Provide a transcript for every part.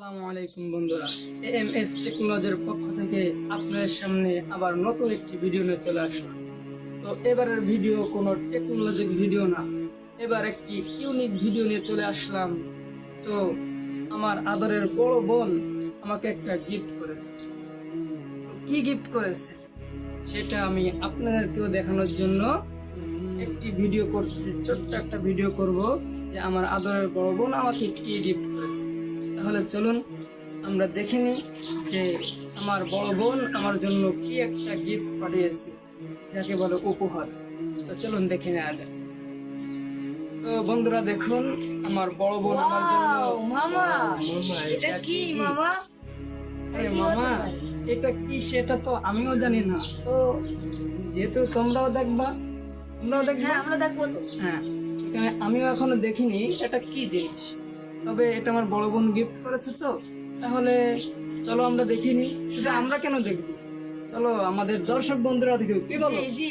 আসসালামু আলাইকুম বন্ধুরা, এএমএস টেকনোলজির পক্ষ থেকে আপনাদের সামনে আবার নতুন একটি ভিডিও নিয়ে চলে আসলাম। তো এবারের ভিডিও কোনো টেকনোলজিক ভিডিও না, এবার একটি ইউনিক ভিডিও নিয়ে চলে আসলাম। তো আমার আদরের বড় বোন আমাকে একটা গিফট করেছে। তো কি গিফট করেছে সেটা আমি আপনাদেরকেও দেখানোর জন্য একটি ভিডিও করতেছি, ছোট্ট একটা ভিডিও করব যে আমার আদরের বড় বোন আমাকে কি গিফট করেছে। তাহলে চলুন আমরা দেখে নিই যে আমার বড় বোন আমার জন্য কি একটা গিফট পাঠিয়েছে, যাকে বলে উপহার। তো চলুন দেখে নেওয়া যাক। তো বন্ধুরা দেখুন, আমার বড় বোন আমার জন্য মামা এটা কি মামা? মামা এটা কি সেটা তো আমিও জানি না। তো যেহেতু তোমরাও দেখবা হ্যাঁ আমরা দেখবো তো। হ্যাঁ, সেখানে আমিও এখনো দেখিনি এটা কি জিনিস, তবে এটা আমার বড় বোন গিফট করেছে। তো তাহলে চলো আমরা দেখিনি, শুধু আমরা কেন দেখবো, চলো আমাদের দর্শক বন্ধুরা দেখো, কি বলো? জি জি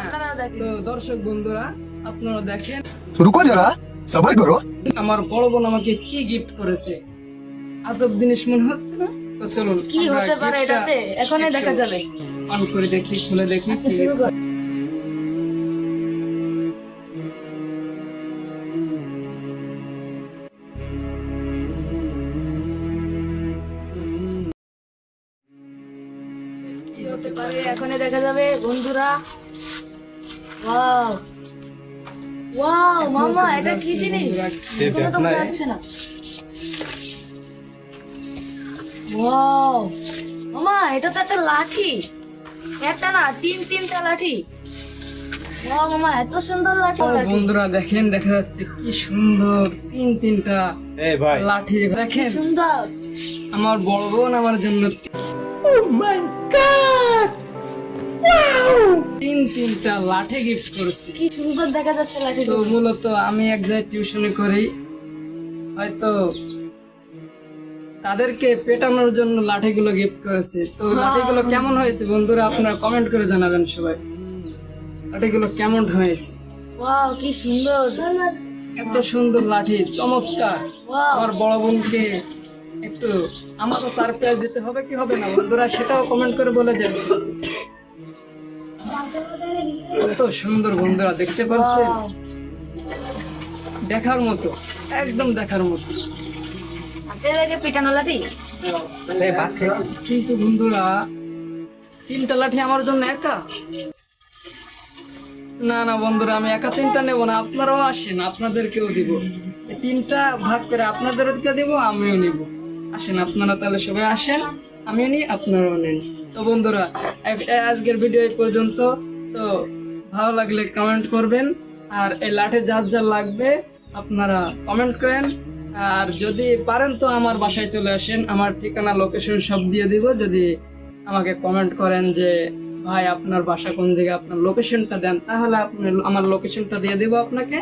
আপনারাও দেখেন। তো দর্শক বন্ধুরা আপনারা দেখেন, रुको जरा सबर करो। আমার বড় বোন আমাকে কি গিফট করেছে। আজব জিনিস মনে হচ্ছে না? তো চলুন কি আমরা হতে পারে gift-টা এটাতে এখনই একটু দেখা যাবে। অন করে দেখি, খুলে দেখি। আচ্ছা শুরু কর। কি হতে পারে এখনই দেখা যাবে বন্ধুরা। ওয়াও ওয়াও মামা এটা কি জিনিস? এখনো তো বোঝা যাচ্ছে না। ওয়াও মামা এটা তো একটা লাঠি, একটা না তিনটা লাঠি। ওয়াও মামা এত সুন্দর লাঠি। বন্ধুরা দেখেন, দেখা যাচ্ছে কি সুন্দর তিনটা লাঠি। কি দেখেন সুন্দর। আমার বড় বোন আমার জন্য তিনটা লাঠি গিফট করেছে। কি সুন্দর দেখা যাচ্ছে লাঠি। তো মূলত আমি এক জায়গায় টিউশনে করি, হয়তো তাদেরকে পেটানোর জন্য লাঠিগুলো গিফট করেছে। তো লাঠিগুলো কেমন হয়েছে বন্ধুরা আপনারা কমেন্ট করে জানাবেন সবাই, লাঠিগুলো কেমন হয়েছে। ওয়াও কি সুন্দর। এত সুন্দর লাঠি, চমৎকার। ওয়াও আমার বড় বোনকে একটু আমারও সারপ্রাইজ দিতে হবে কি হবে না বন্ধুরা, সেটাও কমেন্ট করে বলে যাবে। এত সুন্দর বন্ধুরা, দেখতে পাচ্ছেন, ওয়াও দেখার মতো, একদম দেখার মতো। সাথে লাগে পিটানো লাঠি। কিন্তু বন্ধুরা তিনটা লাঠি আমার জন্য একা? না না বন্ধুরা, আমি একা তিনটা নেব না, আপনারাও আসেন, আপনাদেরকেও দিব। এই তিনটা ভাগ করে আপনাদেরকে দিব, আমিও নিব। আসেন আপনারা, তাহলে সবাই আসেন, আমিও নিই, আপনারাও নেন। তো বন্ধুরা আজকের ভিডিও এই পর্যন্ত। তো ভালো লাগলে কমেন্ট করবেন, আর এই লাঠি যার যার লাগবে আপনারা কমেন্ট করেন। আর যদি পারেন তো আমার বাসায় চলে আসেন, আমার ঠিকানা লোকেশন সব দিয়ে দিব। যদি আমাকে কমেন্ট করেন যে ভাই আপনার বাসা কোন জায়গায়, আপনার লোকেশনটা দেন, তাহলে আপনি আমার লোকেশনটা দিয়ে দেবো আপনাকে।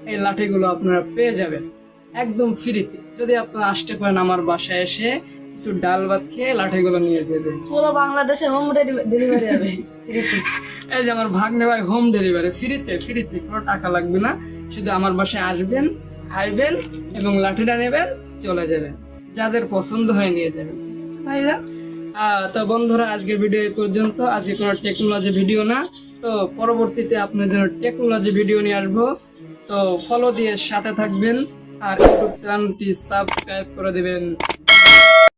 এই লাঠিগুলো আপনারা পেয়ে যাবেন একদম ফ্রিতে, যদি আপনারা আসতে পারেন আমার বাসায় এসে কিছু ডাল ভাত খেয়ে লাঠিগুলো নিয়ে যাবেন। পুরো বাংলাদেশে হোম ডেলিভারি হবে। এই যে আমার ভাগ্নে ভাই হোম ডেলিভারি, ফ্রিতে, কোনো টাকা লাগবে না। শুধু আমার বাসায় আসবেন, খাইবেন এবং লাঠিটা নেবেন, চলে যাবেন। যাদের পছন্দ হয় নিয়ে যাবেন, ঠিক আছে ভাইরা? তো বন্ধুরা আজকের ভিডিও এই পর্যন্ত। আজকে কোনো টেকনোলজি ভিডিও না, তো পরবর্তীতে আপনার জন্য টেকনোলজি ভিডিও নিয়ে আসবো। তো ফলো দিয়ে সাথে থাকবেন, আর ইউটিউব চ্যানেলটি সাবস্ক্রাইব করে দিবেন।